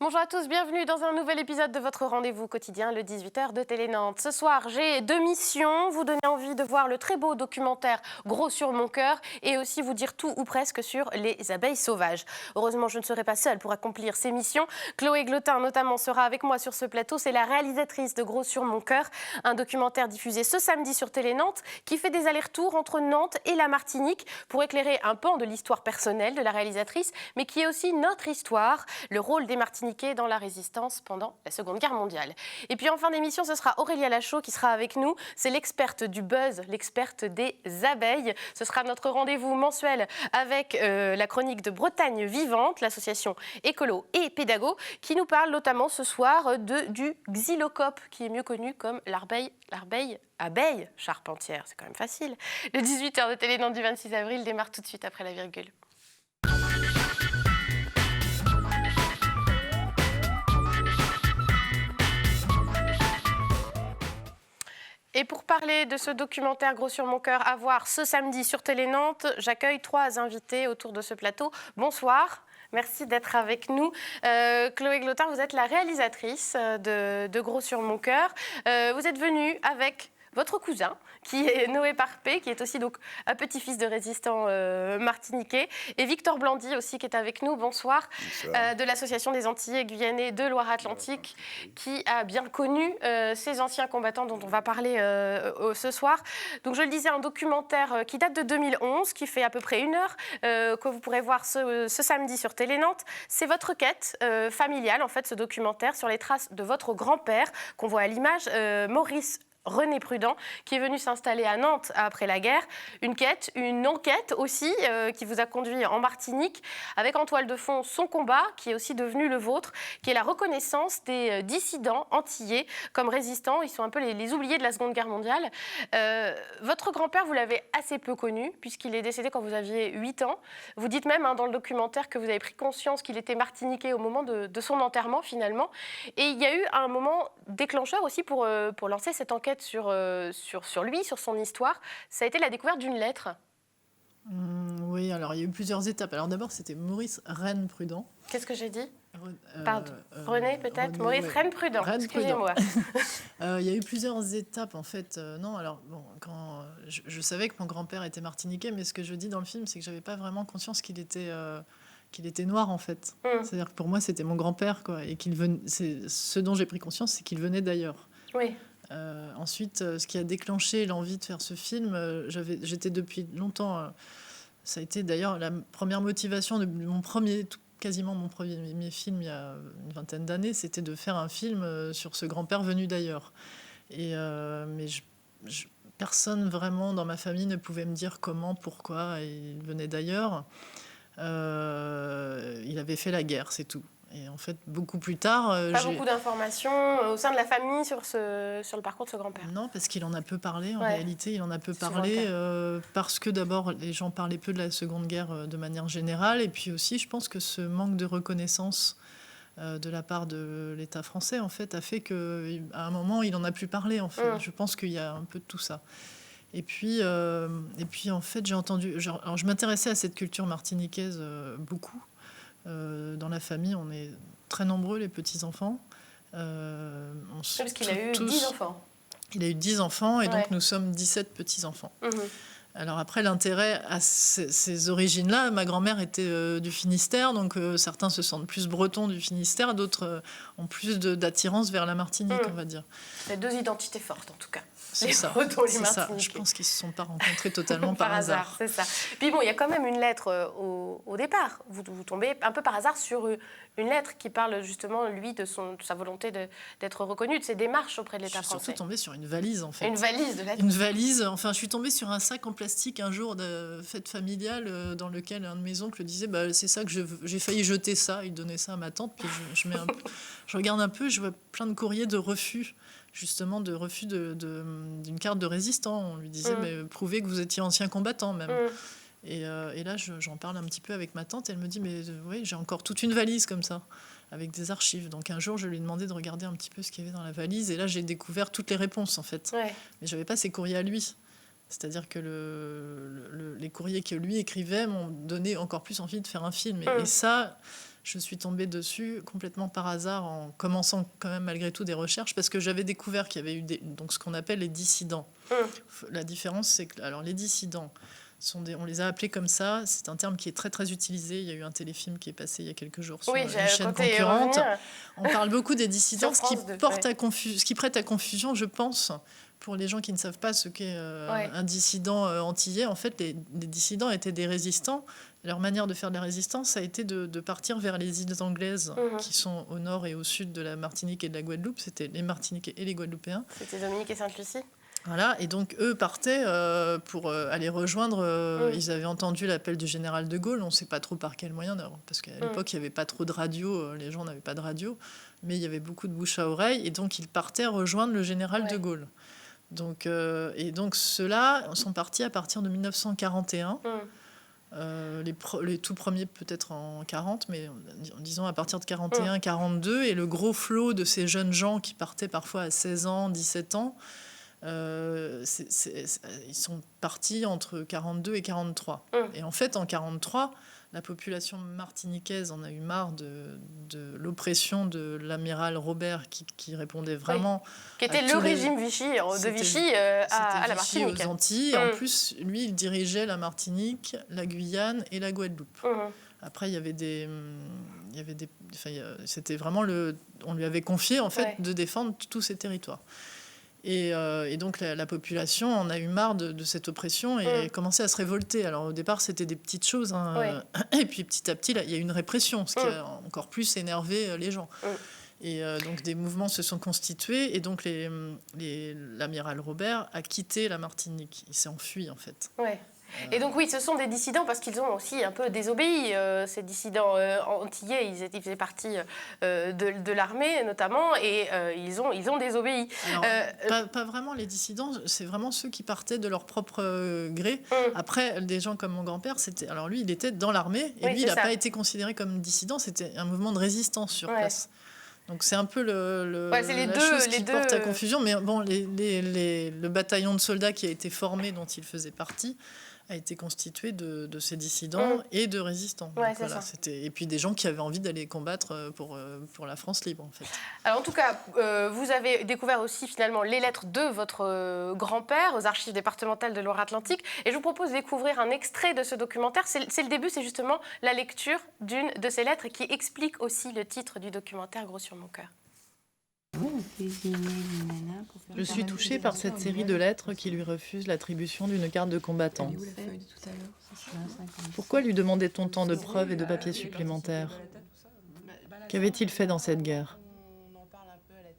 Bonjour à tous, bienvenue dans un nouvel épisode de votre rendez-vous quotidien, le 18h de Télé Nantes. Ce soir, j'ai deux missions, vous donner envie de voir le très beau documentaire Gros sur mon cœur et aussi vous dire tout ou presque sur les abeilles sauvages. Heureusement, je ne serai pas seule pour accomplir ces missions. Chloé Glotin notamment sera avec moi sur ce plateau, c'est la réalisatrice de Gros sur mon cœur, un documentaire diffusé ce samedi sur Télé Nantes qui fait des allers-retours entre Nantes et la Martinique pour éclairer un pan de l'histoire personnelle de la réalisatrice, mais qui est aussi notre histoire, le rôle des Martiniquais dans la résistance pendant la Seconde Guerre mondiale. Et puis en fin d'émission, ce sera Aurélia Lachaud qui sera avec nous. C'est l'experte du buzz, l'experte des abeilles. Ce sera notre rendez-vous mensuel avec la chronique de Bretagne Vivante, l'association écolo et pédago, qui nous parle notamment ce soir du xylocope, qui est mieux connu comme abeille charpentière. C'est quand même facile. Le 18h de Télé Nantes du 26 avril démarre tout de suite après la virgule. Et pour parler de ce documentaire Gros sur mon cœur à voir ce samedi sur Télé Nantes, j'accueille trois invités autour de ce plateau. Bonsoir. Merci d'être avec nous. Chloé Glotin, vous êtes la réalisatrice de Gros sur mon cœur. Vous êtes venue avec votre cousin, qui est Noé Parpé, qui est aussi donc un petit-fils de résistant martiniquais, et Victor Blandy aussi qui est avec nous, bonsoir, de l'association des Antillais Guyanais de Loire-Atlantique, qui a bien connu ces anciens combattants dont on va parler ce soir. Donc je le disais, un documentaire qui date de 2011, qui fait à peu près 1 heure, que vous pourrez voir ce samedi sur Télé Nantes. C'est votre quête familiale, en fait, ce documentaire sur les traces de votre grand-père, qu'on voit à l'image, Maurice René Prudent, qui est venu s'installer à Nantes après la guerre. Une enquête aussi qui vous a conduit en Martinique, avec en toile de fond son combat, qui est aussi devenu le vôtre, qui est la reconnaissance des dissidents antillais comme résistants. Ils sont un peu les oubliés de la Seconde Guerre mondiale. Votre grand-père, vous l'avez assez peu connu, puisqu'il est décédé quand vous aviez 8 ans. Vous dites même dans le documentaire que vous avez pris conscience qu'il était martiniquais au moment de son enterrement, finalement. Et il y a eu un moment déclencheur aussi pour lancer cette enquête sur lui, sur son histoire. Ça a été la découverte d'une lettre. Oui, alors il y a eu plusieurs étapes. Alors d'abord, c'était Maurice René Prudent. Qu'est-ce que j'ai dit Pardon. René, peut-être Maurice René Prudent, excusez-moi. Il y a eu plusieurs étapes, en fait. Non, alors, bon, quand je savais que mon grand-père était martiniquais, mais ce que je dis dans le film, c'est que je n'avais pas vraiment conscience qu'il était noir, en fait. C'est-à-dire que pour moi, c'était mon grand-père, quoi. Et ce dont j'ai pris conscience, c'est qu'il venait d'ailleurs. Oui. Ensuite, ce qui a déclenché l'envie de faire ce film, j'étais depuis longtemps... ça a été d'ailleurs la première motivation de quasiment mon premier film il y a une vingtaine d'années, c'était de faire un film sur ce grand-père venu d'ailleurs. Mais personne vraiment dans ma famille ne pouvait me dire comment, pourquoi il venait d'ailleurs. Il avait fait la guerre, c'est tout. Et en fait, beaucoup plus tard... beaucoup d'informations au sein de la famille sur le parcours de ce grand-père. Non, parce qu'il en a peu parlé. En réalité, il en a peu parlé parce que d'abord, les gens parlaient peu de la Seconde Guerre de manière générale. Et puis aussi, je pense que ce manque de reconnaissance de la part de l'État français, en fait, a fait qu'à un moment, il n'en a plus parlé. En fait. Je pense qu'il y a un peu de tout ça. Et puis en fait, j'ai entendu... Alors, je m'intéressais à cette culture martiniquaise beaucoup. Dans la famille, on est très nombreux, les petits-enfants. Parce qu'il a eu 10 enfants. Il a eu 10 enfants, et donc nous sommes 17 petits-enfants. Alors après, l'intérêt à ces origines-là, ma grand-mère était du Finistère, donc certains se sentent plus bretons du Finistère, d'autres ont plus d'attirance vers la Martinique, on va dire. C'est 2 identités fortes, en tout cas. C'est ça. Je pense qu'ils ne se sont pas rencontrés totalement par hasard. C'est ça. Puis bon, il y a quand même une lettre au départ. Vous tombez un peu par hasard sur une lettre qui parle justement, lui, de sa volonté d'être reconnu, de ses démarches auprès de l'État français. Je suis surtout tombée sur une valise, en fait. Une valise de lettres. Une valise. Enfin, je suis tombée sur un sac en plastique un jour de fête familiale dans lequel un de mes oncles disait c'est ça que j'ai failli jeter ça. Il donnait ça à ma tante. Puis je regarde un peu, je vois plein de courriers de refus. Justement, de refus d'une carte de résistant. On lui disait, mais prouvez que vous étiez ancien combattant, même. Et là, j'en parle un petit peu avec ma tante. Elle me dit, mais oui, j'ai encore toute une valise comme ça, avec des archives. Donc un jour, je lui ai demandé de regarder un petit peu ce qu'il y avait dans la valise. Et là, j'ai découvert toutes les réponses, en fait. Mais je n'avais pas ses courriers à lui. C'est-à-dire que les courriers que lui écrivait m'ont donné encore plus envie de faire un film. Et ça... je suis tombée dessus complètement par hasard en commençant quand même malgré tout des recherches parce que j'avais découvert qu'il y avait eu donc ce qu'on appelle les dissidents. La différence, c'est que alors, les dissidents, on les a appelés comme ça. C'est un terme qui est très très utilisé. Il y a eu un téléfilm qui est passé il y a quelques jours sur une chaîne concurrente. On parle beaucoup des dissidents, ce qui prête à confusion, je pense, pour les gens qui ne savent pas ce qu'est un dissident antillais. En fait, les dissidents étaient des résistants. Leur manière de faire de la résistance a été de partir vers les îles anglaises qui sont au nord et au sud de la Martinique et de la Guadeloupe. C'était les Martiniquais et les Guadeloupéens. C'était Dominique et Sainte-Lucie. Voilà, et donc eux partaient pour aller rejoindre. Ils avaient entendu l'appel du général de Gaulle. On ne sait pas trop par quel moyen, parce qu'à l'époque, il n'y avait pas trop de radio. Les gens n'avaient pas de radio, mais il y avait beaucoup de bouche à oreille. Et donc, ils partaient rejoindre le général de Gaulle. Donc, et donc, ceux-là sont partis à partir de 1941. Les tout premiers peut-être en 40, mais disons à partir de 41, 42. Et le gros flot de ces jeunes gens qui partaient parfois à 16 ans, 17 ans, ils sont partis entre 42 et 43. Et en fait, en 43, la population martiniquaise en a eu marre de l'oppression de l'amiral Robert qui répondait vraiment... Qui était le régime Vichy, de Vichy à la Martinique. Aux Antilles. Et en plus, lui, il dirigeait la Martinique, la Guyane et la Guadeloupe. Après, il y avait des... c'était vraiment on lui avait confié, en fait, de défendre tous ces territoires. Et donc la population en a eu marre de cette oppression et commençait à se révolter. Alors au départ, c'était des petites choses. Et puis petit à petit, là, il y a eu une répression, ce qui a encore plus énervé les gens. Et donc des mouvements se sont constitués. Et donc l'amiral Robert a quitté la Martinique. Il s'est enfui, en fait. Et donc oui, ce sont des dissidents parce qu'ils ont aussi un peu désobéi. Ces dissidents antillais, ils faisaient partie de l'armée notamment, et ils ont désobéi. Alors, pas vraiment les dissidents, c'est vraiment ceux qui partaient de leur propre gré. Après, des gens comme mon grand-père, alors lui, il était dans l'armée, et lui, il n'a pas été considéré comme dissident, c'était un mouvement de résistance sur place. Donc c'est un peu chose qui porte à confusion. Mais bon, le bataillon de soldats qui a été formé, dont il faisait partie, a été constitué de ces dissidents et de résistants. Donc, voilà, et puis des gens qui avaient envie d'aller combattre pour la France libre, en fait. Alors en tout cas, vous avez découvert aussi finalement les lettres de votre grand-père aux archives départementales de Loire-Atlantique. Et je vous propose de découvrir un extrait de ce documentaire. C'est le début, c'est justement la lecture d'une de ces lettres qui explique aussi le titre du documentaire Gros sur mon cœur. Je suis touchée par cette série de lettres qui lui refusent l'attribution d'une carte de combattant. Pourquoi lui demandait-on tant de preuves et de papiers supplémentaires? Qu'avait-il fait dans cette guerre?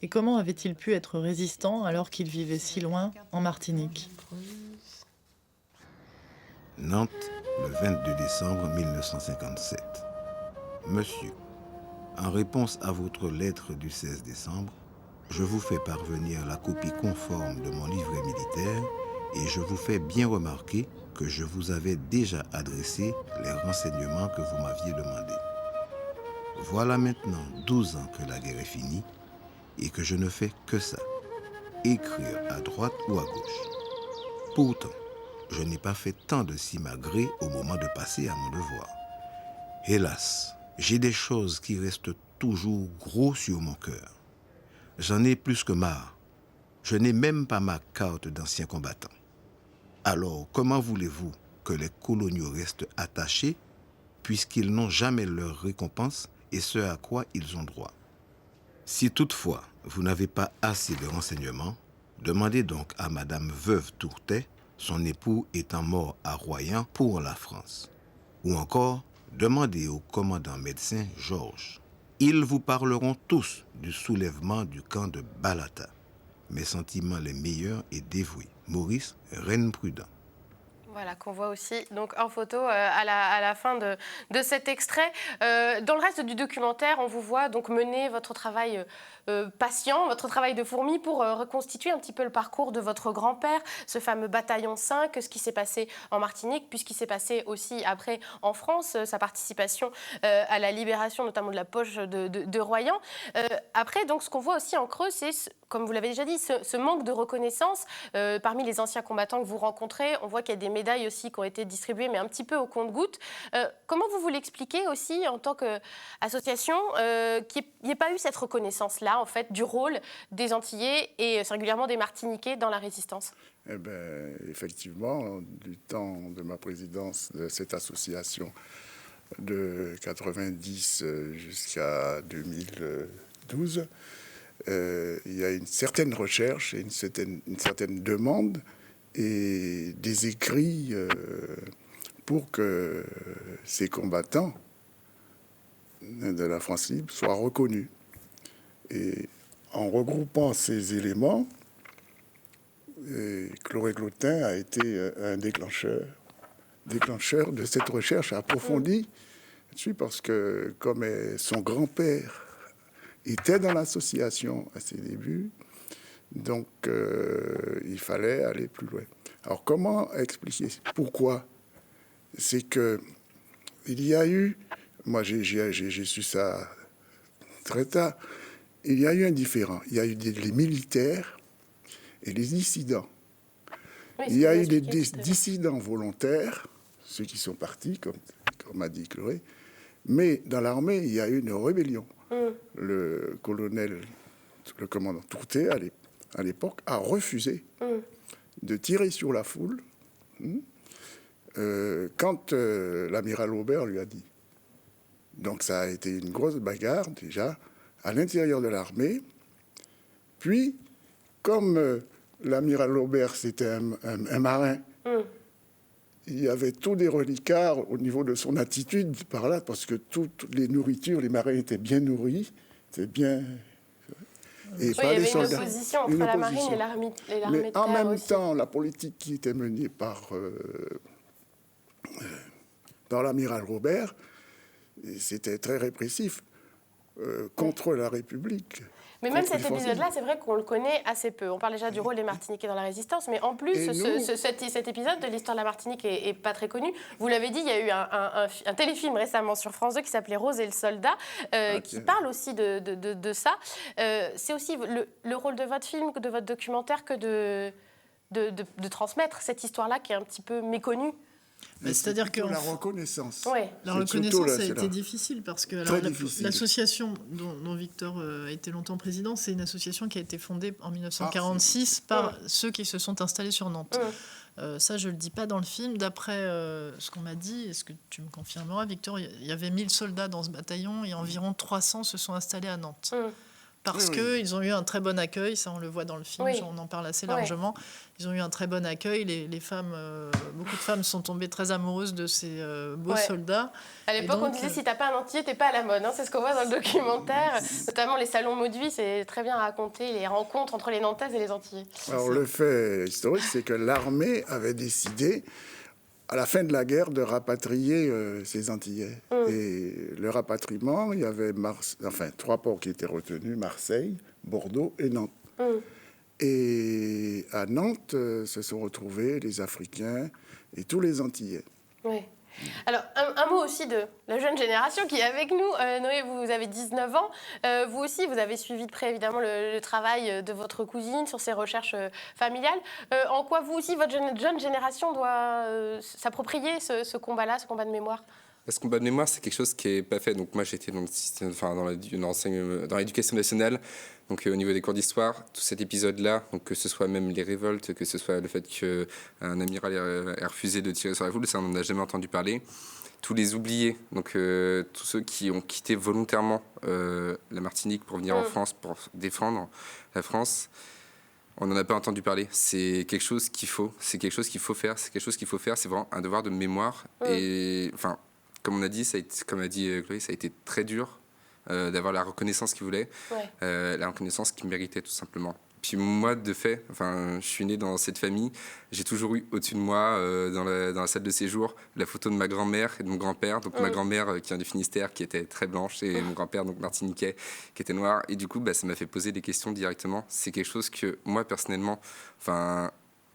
Et comment avait-il pu être résistant alors qu'il vivait si loin, en Martinique? Nantes, le 22 décembre 1957. Monsieur, en réponse à votre lettre du 16 décembre, je vous fais parvenir la copie conforme de mon livret militaire et je vous fais bien remarquer que je vous avais déjà adressé les renseignements que vous m'aviez demandés. Voilà maintenant 12 ans que la guerre est finie et que je ne fais que ça, écrire à droite ou à gauche. Pourtant, je n'ai pas fait tant de simagrées au moment de passer à mon devoir. Hélas, j'ai des choses qui restent toujours gros sur mon cœur. J'en ai plus que marre. Je n'ai même pas ma carte d'ancien combattant. Alors, comment voulez-vous que les coloniaux restent attachés puisqu'ils n'ont jamais leur récompense et ce à quoi ils ont droit? Si toutefois vous n'avez pas assez de renseignements, demandez donc à Madame Veuve Tourtet, son époux étant mort à Royan pour la France. Ou encore, demandez au commandant médecin Georges. Ils vous parleront tous du soulèvement du camp de Balata. Mes sentiments les meilleurs et dévoués. Maurice Rennes-Prudent. Voilà, qu'on voit aussi donc, en photo à la fin de cet extrait. Dans le reste du documentaire, on vous voit donc mener votre travail patient, votre travail de fourmi pour reconstituer un petit peu le parcours de votre grand-père, ce fameux bataillon 5, ce qui s'est passé en Martinique, puis ce qui s'est passé aussi après en France, sa participation à la libération notamment de la poche de Royan. Après, donc, ce qu'on voit aussi en creux, c'est comme vous l'avez déjà dit, ce manque de reconnaissance parmi les anciens combattants que vous rencontrez. On voit qu'il y a des médailles aussi qui ont été distribuées, mais un petit peu au compte-gouttes. Comment vous l'expliquez aussi en tant qu'association qu'il n'y ait pas eu cette reconnaissance-là, en fait, du rôle des Antillais et singulièrement des Martiniquais dans la résistance? Eh bien, effectivement, du temps de ma présidence de cette association de 90 jusqu'à 2012, il y a une certaine recherche et une certaine demande et des écrits pour que ces combattants de la France libre soient reconnus. Et en regroupant ces éléments, Chloé Clotin a été un déclencheur de cette recherche approfondie, parce que comme son grand-père était dans l'association à ses débuts, donc il fallait aller plus loin. Alors comment expliquer pourquoi? C'est que il y a eu, moi j'ai su ça très tard, il y a eu un différend. Il y a eu les militaires et les dissidents. Oui, il y a eu des dissidents volontaires, ceux qui sont partis, comme a dit Chloé, mais dans l'armée, il y a eu une rébellion. Le commandant Tourté, à l'époque, a refusé de tirer sur la foule quand l'amiral Aubert lui a dit. Donc ça a été une grosse bagarre, déjà, à l'intérieur de l'armée. Puis, comme l'amiral Aubert, c'était un marin, il y avait tous des reliquats au niveau de son attitude par là, parce que toutes les nourritures, les marins étaient bien nourris, c'était bien... Et oui, pas il y avait une opposition entre la marine et l'armée de terre. Mais en même temps, la politique qui était menée par l'amiral Robert, c'était très répressif contre la République. Mais même cet épisode-là, c'est vrai qu'on le connaît assez peu. On parle déjà du rôle des Martiniquais dans la Résistance, mais en plus, cet épisode de l'histoire de la Martinique est pas très connu. Vous l'avez dit, il y a eu un téléfilm récemment sur France 2 qui s'appelait Rose et le soldat, qui parle aussi de ça. C'est aussi le rôle de votre film, de votre documentaire, que de transmettre cette histoire-là qui est un petit peu méconnue. C'est-à-dire que la reconnaissance. Ouais. La reconnaissance a été difficile parce que l'association dont Victor a été longtemps président, c'est une association qui a été fondée en 1946 par ceux qui se sont installés sur Nantes. Ça, je le dis pas dans le film. D'après ce qu'on m'a dit, est-ce que tu me confirmeras, Victor, il y avait 1000 soldats dans ce bataillon et environ 300 se sont installés à Nantes. Parce qu'ils ont eu un très bon accueil, ça on le voit dans le film, on en parle assez largement. Ils ont eu un très bon accueil, les femmes, beaucoup de femmes sont tombées très amoureuses de ces beaux soldats. À l'époque, on disait si t'as pas un Antillais, t'es pas à la mode. C'est ce qu'on voit dans le documentaire, notamment les salons Mauduit, c'est très bien raconté, les rencontres entre les Nantaises et les Antillais. Alors le fait historique, c'est que l'armée avait décidé, à la fin de la guerre, de rapatrier ces Antillais. Et le rapatriement, il y avait 3 ports qui étaient retenus, Marseille, Bordeaux et Nantes. Et à Nantes se sont retrouvés les Africains et tous les Antillais. Oui. Alors, un mot aussi de la jeune génération qui est avec nous. Noé, vous avez 19 ans. Vous aussi, vous avez suivi de près, évidemment, le travail de votre cousine sur ses recherches familiales. En quoi, vous aussi, votre jeune génération doit s'approprier ce combat-là, ce combat de mémoire? Ce combat de mémoire, c'est quelque chose qui n'est pas fait. Donc moi, j'étais dans le système, dans l'éducation nationale. Donc au niveau des cours d'histoire, tout cet épisode-là, donc que ce soit même les révoltes, que ce soit le fait qu'un amiral ait refusé de tirer sur la foule, ça on n'en a jamais entendu parler. Tous les oubliés, donc tous ceux qui ont quitté volontairement la Martinique pour venir en France, pour défendre la France, on n'en a pas entendu parler. C'est quelque chose qu'il faut, c'est quelque chose qu'il faut faire, c'est vraiment un devoir de mémoire. Et enfin, comme on a dit, comme a dit Chloé, ça a été très dur d'avoir la reconnaissance qu'il voulait, la reconnaissance qu'il méritait tout simplement. Puis moi, de fait, je suis né dans cette famille, j'ai toujours eu au-dessus de moi, dans la salle de séjour, la photo de ma grand-mère et de mon grand-père. Donc ma grand-mère qui vient du Finistère, qui était très blanche, et mon grand-père, donc martiniquais, qui était noir. Et du coup, ça m'a fait poser des questions directement. C'est quelque chose que moi, personnellement,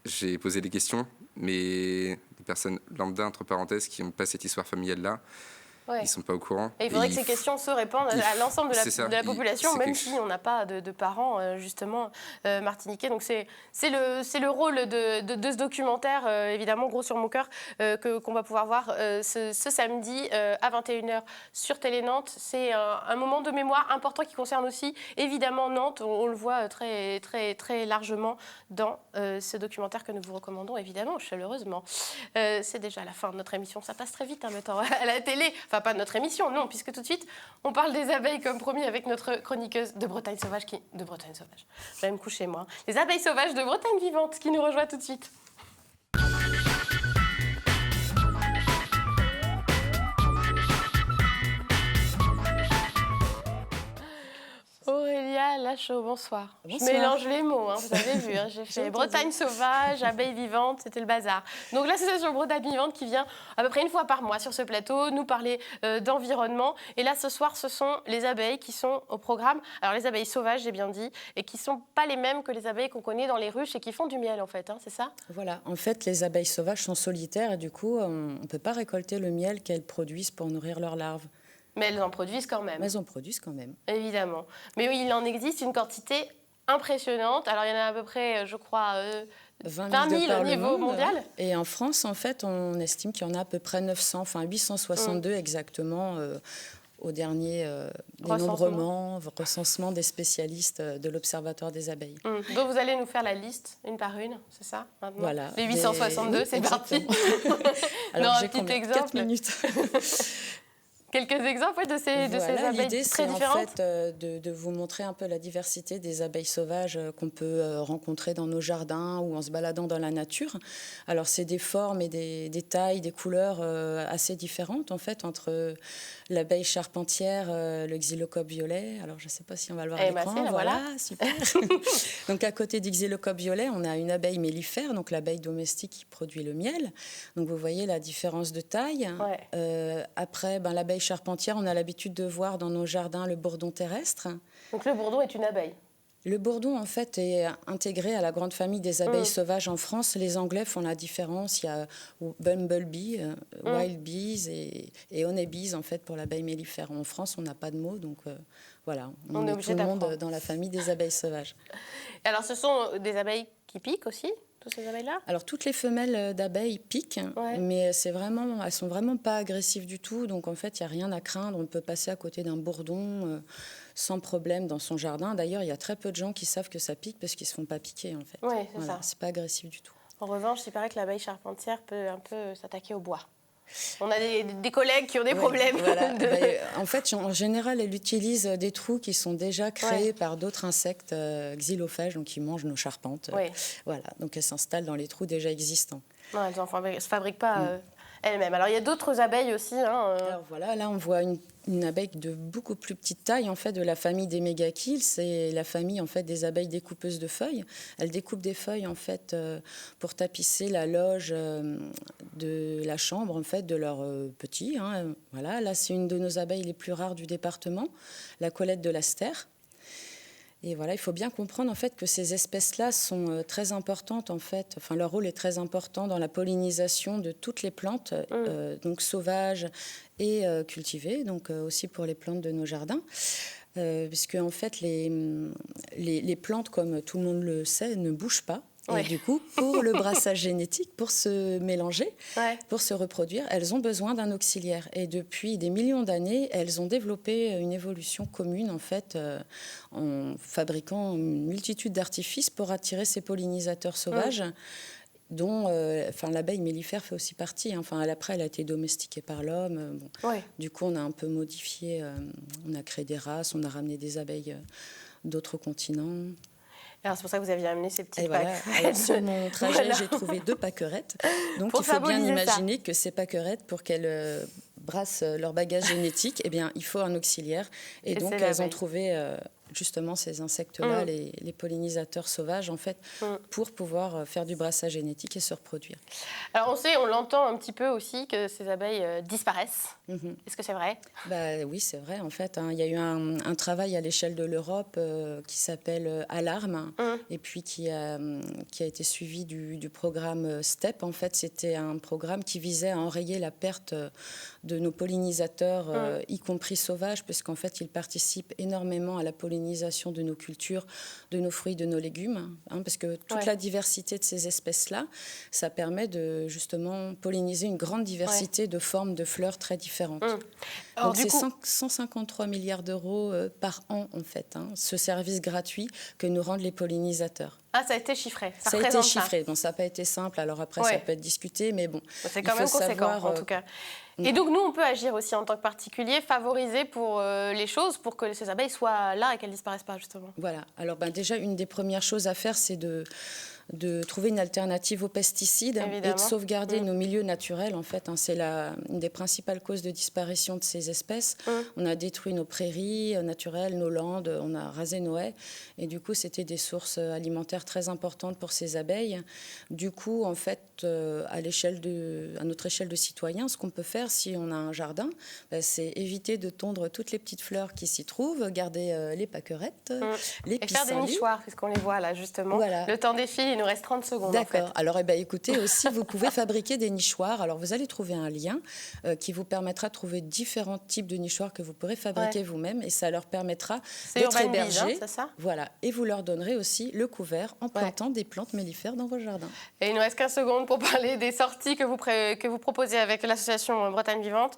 j'ai posé des questions, mais des personnes lambda, entre parenthèses, qui n'ont pas cette histoire familiale-là, Ouais. Ils sont pas au courant. Et il faudrait que ces questions se répandent à l'ensemble de la population, même si on n'a pas de parents, justement, martiniquais. Donc, c'est le rôle de ce documentaire, évidemment, Gros sur mon cœur, qu'on va pouvoir voir ce samedi à 21h sur Télé Nantes. C'est un moment de mémoire important qui concerne aussi, évidemment, Nantes. On le voit très, très, très largement dans ce documentaire que nous vous recommandons, évidemment, chaleureusement. C'est déjà la fin de notre émission. Ça passe très vite, hein, maintenant, à la télé. Enfin, pas notre émission, non, puisque tout de suite, on parle des abeilles comme promis avec notre chroniqueuse de Bretagne Sauvage De Bretagne Sauvage, je vais me coucher, moi. Les abeilles sauvages de Bretagne Vivante qui nous rejoint tout de suite. Aurélia Lachaud, bonsoir. Bonsoir. Je mélange les mots, hein, vous avez vu. Hein, j'ai fait Bretagne Sauvage, Abeilles Vivantes, c'était le bazar. Donc l'association Bretagne Vivante qui vient à peu près une fois par mois sur ce plateau nous parler d'environnement. Et là, ce soir, ce sont les abeilles qui sont au programme. Alors les abeilles sauvages, j'ai bien dit, et qui ne sont pas les mêmes que les abeilles qu'on connaît dans les ruches et qui font du miel, en fait, hein, c'est ça? Voilà, en fait, les abeilles sauvages sont solitaires et du coup, on ne peut pas récolter le miel qu'elles produisent pour nourrir leurs larves. Mais elles en produisent quand même. Mais elles en produisent quand même. Évidemment. Mais oui, il en existe une quantité impressionnante. Alors, il y en a à peu près, je crois, 20 000 au niveau mondial. Et en France, en fait, on estime qu'il y en a à peu près 900, enfin 862 exactement, au dernier dénombrement, recensement des spécialistes de l'Observatoire des abeilles. Donc, vous allez nous faire la liste, une par une, c'est ça, maintenant? Voilà. Les 862, c'est parti. Alors, non, j'ai un petit combien? exemple. 4 minutes. Quelques exemples de ces abeilles l'idée, très c'est différentes. en fait de vous montrer un peu la diversité des abeilles sauvages qu'on peut rencontrer dans nos jardins ou en se baladant dans la nature. Alors, c'est des formes et des tailles, des couleurs assez différentes, en fait, entre l'abeille charpentière, le xylocope violet. Alors, je ne sais pas si on va le voir à l'écran. Voilà, super. Donc, à côté du xylocope violet, on a une abeille mellifère, donc l'abeille domestique qui produit le miel. Donc, vous voyez la différence de taille. Ouais. Après, l'abeille charpentière, on a l'habitude de voir dans nos jardins le bourdon terrestre. Donc le bourdon est une abeille. Le bourdon, en fait, est intégré à la grande famille des abeilles sauvages en France. Les Anglais font la différence. Il y a bumblebee, wild bees et honeybees, en fait, pour l'abeille mellifère. En France, on n'a pas de mot, donc voilà. On est tout le monde dans la famille des abeilles sauvages. Alors, ce sont des abeilles qui piquent aussi, toutes ces abeilles-là? Alors, toutes les femelles d'abeilles piquent, mais elles sont vraiment pas agressives du tout. Donc, en fait, il n'y a rien à craindre. On peut passer à côté d'un bourdon sans problème dans son jardin. D'ailleurs, il y a très peu de gens qui savent que ça pique parce qu'ils ne se font pas piquer, en fait. Oui, c'est voilà, ça. C'est pas agressif du tout. En revanche, il paraît que l'abeille charpentière peut un peu s'attaquer au bois. On a des collègues qui ont des problèmes. Voilà. En fait, en général, elle utilise des trous qui sont déjà créés par d'autres insectes xylophages, donc qui mangent nos charpentes. Voilà. Donc, elle s'installe dans les trous déjà existants. Non, elles ne se fabriquent pas elles-mêmes. Alors, il y a d'autres abeilles aussi. Alors voilà, là, on voit une abeille de beaucoup plus petite taille, en fait, de la famille des mégachils. C'est la famille, en fait, des abeilles découpeuses de feuilles. Elles découpent des feuilles, en fait, pour tapisser la loge de la chambre, en fait, de leurs petits. Voilà, là, c'est une de nos abeilles les plus rares du département, la Colette de l'Astère. Et voilà, il faut bien comprendre en fait que ces espèces-là sont très importantes en fait. Enfin, leur rôle est très important dans la pollinisation de toutes les plantes, donc sauvages et cultivées, donc aussi pour les plantes de nos jardins. Puisque en fait, les plantes, comme tout le monde le sait, ne bougent pas. Et du coup, pour le brassage génétique, pour se mélanger, pour se reproduire, elles ont besoin d'un auxiliaire. Et depuis des millions d'années, elles ont développé une évolution commune, en fait, en fabriquant une multitude d'artifices pour attirer ces pollinisateurs sauvages, dont l'abeille mellifère fait aussi partie. Après, elle a été domestiquée par l'homme. Du coup, on a un peu modifié, on a créé des races, on a ramené des abeilles d'autres continents. Alors, c'est pour ça que vous aviez amené ces petits pâquerettes. Alors, sur mon trajet, j'ai trouvé 2 pâquerettes. Donc, il faut bien imaginer que ces pâquerettes, pour qu'elles brassent leur bagage génétique, eh bien, il faut un auxiliaire. Et donc, elles ont trouvé justement ces insectes-là, les pollinisateurs sauvages, en fait, pour pouvoir faire du brassage génétique et se reproduire. Alors on l'entend un petit peu aussi que ces abeilles disparaissent. Est-ce que c'est vrai? Oui, c'est vrai, en fait. Il y a eu un travail à l'échelle de l'Europe qui s'appelle Alarme, et puis qui a été suivi du programme STEP. En fait, c'était un programme qui visait à enrayer la perte de nos pollinisateurs, y compris sauvages, puisqu'en fait, ils participent énormément à la pollinisation de nos cultures, de nos fruits, de nos légumes, parce que toute la diversité de ces espèces-là, ça permet de justement polliniser une grande diversité de formes de fleurs très différentes. Alors, donc, c'est 153 milliards d'euros par an, en fait, ce service gratuit que nous rendent les pollinisateurs. Ah, ça a été chiffré. Ça a été chiffré. Bon, ça n'a pas été simple. Alors après, ça peut être discuté, mais bon. C'est quand même conséquent, en tout cas. Et donc, nous, on peut agir aussi en tant que particulier, favoriser pour les choses, pour que ces abeilles soient là et qu'elles ne disparaissent pas, justement. Voilà. Alors, déjà, une des premières choses à faire, c'est de trouver une alternative aux pesticides. Évidemment. Et de sauvegarder nos milieux naturels, en fait. C'est une des principales causes de disparition de ces espèces. On a détruit nos prairies naturelles, nos landes, on a rasé nos haies. Et du coup, c'était des sources alimentaires très importantes pour ces abeilles. Du coup, en fait, à notre échelle de citoyens, ce qu'on peut faire si on a un jardin, c'est éviter de tondre toutes les petites fleurs qui s'y trouvent, garder les pâquerettes, les pissenlits. Et faire des nichoirs, puisqu'on les voit là, justement. Voilà. Le temps défile, il nous reste 30 secondes. D'accord. En fait. Alors, écoutez, aussi, vous pouvez fabriquer des nichoirs. Alors, vous allez trouver un lien qui vous permettra de trouver différents types de nichoirs que vous pourrez fabriquer vous-même, et ça leur permettra d'être hébergés. C'est ça ? Voilà. Et vous leur donnerez aussi le couvert en plantant des plantes mellifères dans vos jardins. Et il nous reste 15 secondes pour parler des sorties que vous proposez avec l'association Bretagne Vivante.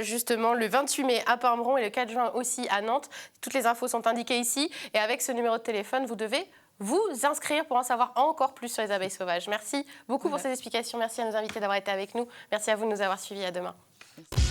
Justement, le 28 mai à Parmeron et le 4 juin aussi à Nantes. Toutes les infos sont indiquées ici. Et avec ce numéro de téléphone, vous devez vous inscrire pour en savoir encore plus sur les abeilles sauvages. Merci beaucoup pour ces explications. Merci à nos invités d'avoir été avec nous. Merci à vous de nous avoir suivis. À demain. Merci.